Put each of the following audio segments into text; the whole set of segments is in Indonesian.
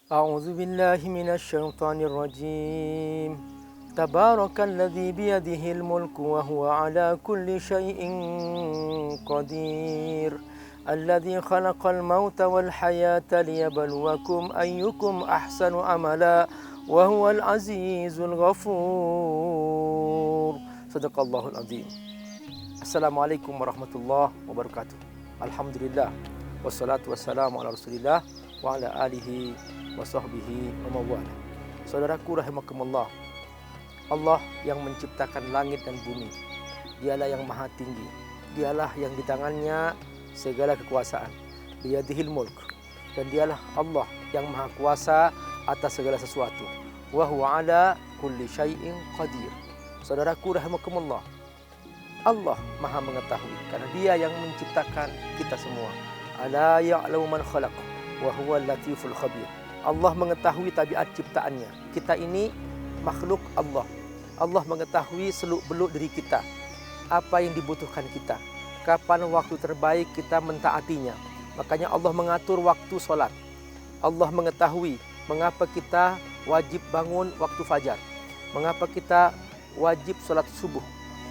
أعوذ بالله من الشيطان الرجيم تبارك الذي بيده الملك وهو على كل شيء قدير الذي خلق الموت والحياة ليبلوكم أيكم أحسن عملا وهو العزيز الغفور صدق الله العظيم. Assalamualaikum warahmatullahi wabarakatuh. Alhamdulillah wassalatu wassalamu ala Rasulillah wa ala alihi wa sahbihi wa mawala. Saudaraku rahimakumullah, Allah yang menciptakan langit dan bumi, Dialah yang maha tinggi, Dialah yang di tangannya segala kekuasaan, biyadihil mulk, dan Dialah Allah yang maha kuasa atas segala sesuatu, wa huwa ala kulli syai'in qadir. Saudaraku rahimakumullah, Allah maha mengetahui karena Dia yang menciptakan kita semua. Ala ya'lamu man khalaq wa huwal latiful khabir. Allah mengetahui tabiat ciptaannya. Kita ini makhluk Allah. Allah mengetahui seluk-beluk diri kita, apa yang dibutuhkan kita, kapan waktu terbaik kita mentaatinya. Makanya Allah mengatur waktu solat. Allah mengetahui mengapa kita wajib bangun waktu fajar, mengapa kita wajib solat subuh,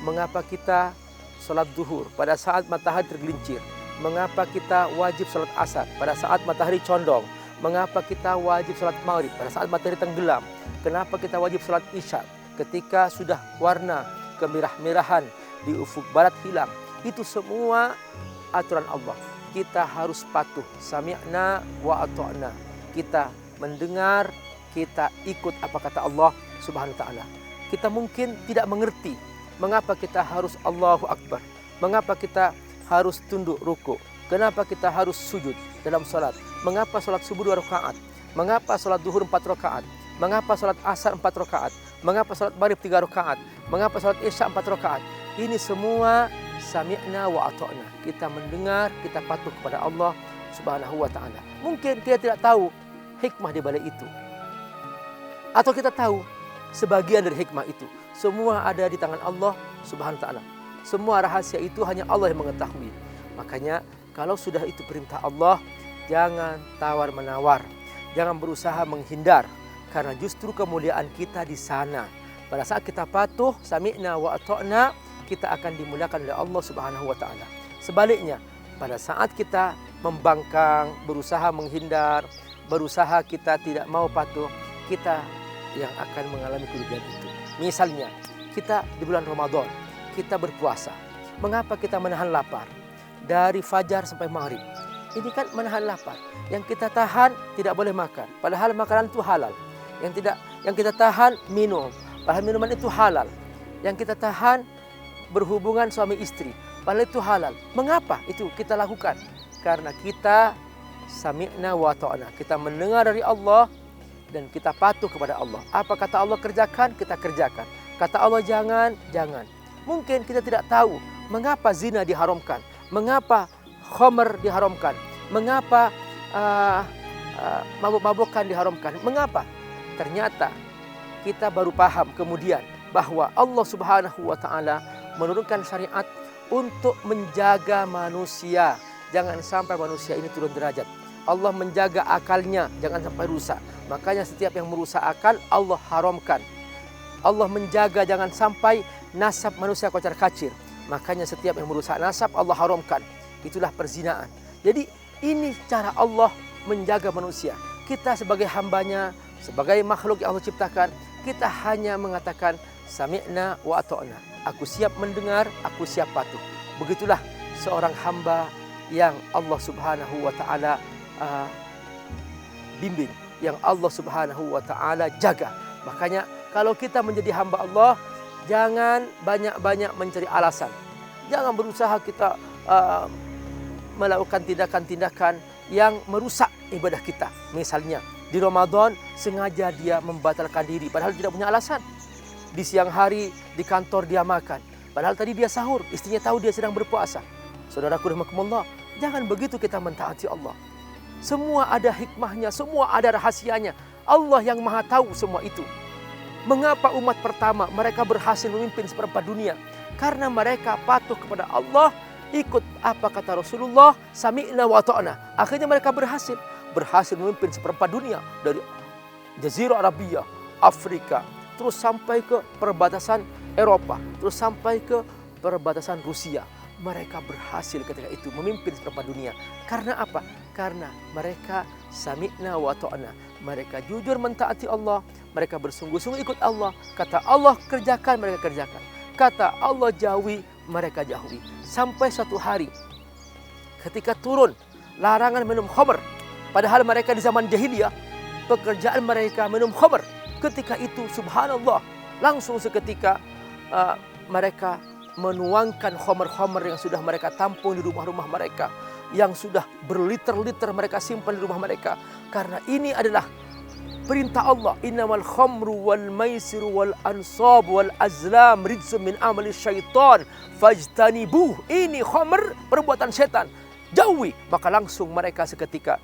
mengapa kita sholat duhur pada saat matahari tergelincir, mengapa kita wajib sholat asar pada saat matahari condong, mengapa kita wajib sholat maghrib pada saat matahari tenggelam, kenapa kita wajib sholat isya ketika sudah warna kemerah-merahan di ufuk barat hilang. Itu semua aturan Allah. Kita harus patuh. Sami'na wa ata'na. Kita mendengar, kita ikut apa kata Allah Subhanahu wa ta'ala. Kita mungkin tidak mengerti mengapa kita harus Allahu Akbar, mengapa kita harus tunduk ruku, kenapa kita harus sujud dalam salat, mengapa salat subuh 2 rakaat, mengapa salat duhur 4 rakaat, mengapa salat asar 4 rakaat, mengapa salat maghrib 3 rakaat, mengapa salat isya 4 rakaat. Ini semua sami'na wa ata'na. Kita mendengar, kita patuh kepada Allah Subhanahu wa ta'ala. Mungkin kita tidak tahu hikmah di balik itu, atau kita tahu sebagian dari hikmah itu. Semua ada di tangan Allah Subhanahu wa ta'ala. Semua rahasia itu hanya Allah yang mengetahui. Makanya kalau sudah itu perintah Allah, jangan tawar-menawar, jangan berusaha menghindar, karena justru kemuliaan kita di sana. Pada saat kita patuh, sami'na wa ata'na, kita akan dimuliakan oleh Allah Subhanahu wa ta'ala. Sebaliknya, pada saat kita membangkang, berusaha menghindar, berusaha kita tidak mau patuh, kita yang akan mengalami kerugian itu. Misalnya, kita di bulan Ramadan, kita berpuasa. Mengapa kita menahan lapar? Dari fajar sampai maghrib. Ini kan menahan lapar. Yang kita tahan tidak boleh makan. Padahal makanan itu halal. Yang kita tahan minum. Padahal minuman itu halal. Yang kita tahan berhubungan suami istri. Padahal itu halal. Mengapa itu kita lakukan? Karena kita sami'na wa ta'na. Kita mendengar dari Allah dan kita patuh kepada Allah. Apa kata Allah kerjakan, kita kerjakan. Kata Allah jangan, jangan. Mungkin kita tidak tahu mengapa zina diharamkan, mengapa khamr diharamkan, mengapa mabuk-mabukan diharamkan. Mengapa? Ternyata kita baru paham kemudian bahwa Allah Subhanahu wa ta'ala menurunkan syariat untuk menjaga manusia. Jangan sampai manusia ini turun derajat. Allah menjaga akalnya, jangan sampai rusak. Makanya setiap yang merusak akal, Allah haramkan. Allah menjaga jangan sampai nasab manusia kocar-kacir. Makanya setiap yang merusak nasab, Allah haramkan. Itulah perzinaan. Jadi ini cara Allah menjaga manusia. Kita sebagai hambanya, sebagai makhluk yang Allah ciptakan, kita hanya mengatakan, sami'na wa ata'na. Aku siap mendengar, aku siap patuh. Begitulah seorang hamba yang Allah Subhanahu wa ta'ala bimbing, yang Allah Subhanahu wa ta'ala jaga. Makanya kalau kita menjadi hamba Allah, jangan banyak-banyak mencari alasan. Jangan berusaha kita melakukan tindakan-tindakan yang merusak ibadah kita. Misalnya di Ramadan sengaja dia membatalkan diri padahal tidak punya alasan. Di siang hari di kantor dia makan padahal tadi dia sahur, istrinya tahu dia sedang berpuasa. Saudaraku rahimakumullah, jangan begitu kita mentaati Allah. Semua ada hikmahnya, semua ada rahasianya. Allah yang maha tahu semua itu. Mengapa umat pertama mereka berhasil memimpin seperempat dunia? Karena mereka patuh kepada Allah, ikut apa kata Rasulullah, sami'na wa ta'na. Akhirnya mereka berhasil. berhasil memimpin seperempat dunia dari Jazirah Arabia, Afrika, terus sampai ke perbatasan Eropa, terus sampai ke perbatasan Rusia. Mereka berhasil ketika itu memimpin seperempat dunia. Karena apa? Karena mereka sami'na wa ta'na. Mereka jujur mentaati Allah, mereka bersungguh-sungguh ikut Allah. Kata Allah kerjakan, mereka kerjakan. Kata Allah jauhi, mereka jauhi. Sampai suatu hari ketika turun larangan minum khamr, padahal mereka di zaman jahiliyah pekerjaan mereka minum khamr. Ketika itu subhanallah, langsung seketika mereka menuangkan khamr-khamr yang sudah mereka tampung di rumah-rumah mereka, yang sudah berliter-liter mereka simpan di rumah mereka. Karena ini adalah perintah Allah, innamal khamru wal maisiru wal ansab wal azlam rijzum min amali syaitan fajtanibuh. Ini khamr, perbuatan setan, jauhi. Maka langsung mereka seketika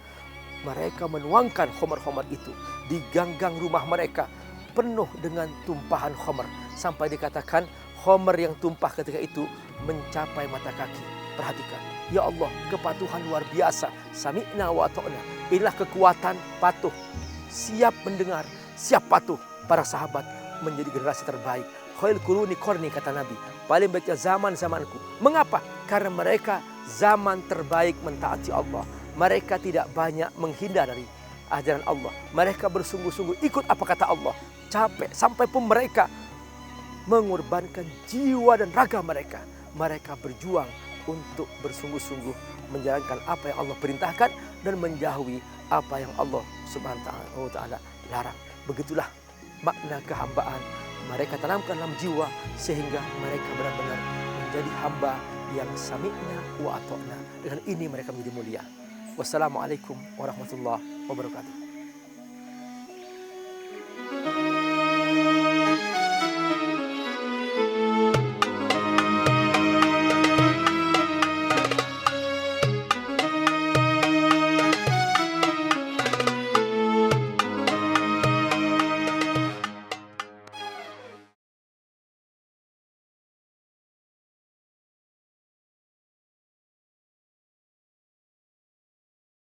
mereka menuangkan khamr-khamr itu di ganggang rumah mereka, penuh dengan tumpahan khamr, sampai dikatakan khamr yang tumpah ketika itu mencapai mata kaki. Perhatikan, ya Allah, kepatuhan luar biasa. Sami'na wa ta'na. Inilah kekuatan patuh, siap mendengar, siap patuh. Para sahabat menjadi generasi terbaik. Khairul quruni qarni, kata Nabi, paling baiknya zaman-zamanku. Mengapa? Karena mereka zaman terbaik mentaati Allah. Mereka tidak banyak menghindar dari ajaran Allah. Mereka bersungguh-sungguh ikut apa kata Allah. Capek sampai pun mereka mengorbankan jiwa dan raga mereka. Mereka berjuang untuk bersungguh-sungguh menjalankan apa yang Allah perintahkan dan menjauhi apa yang Allah Subhanahu wa ta'ala larang. Begitulah makna kehambaan mereka tanamkan dalam jiwa, sehingga mereka benar-benar menjadi hamba yang sami'na wa ata'na. Dengan ini mereka menjadi mulia. Wassalamualaikum warahmatullahi wabarakatuh.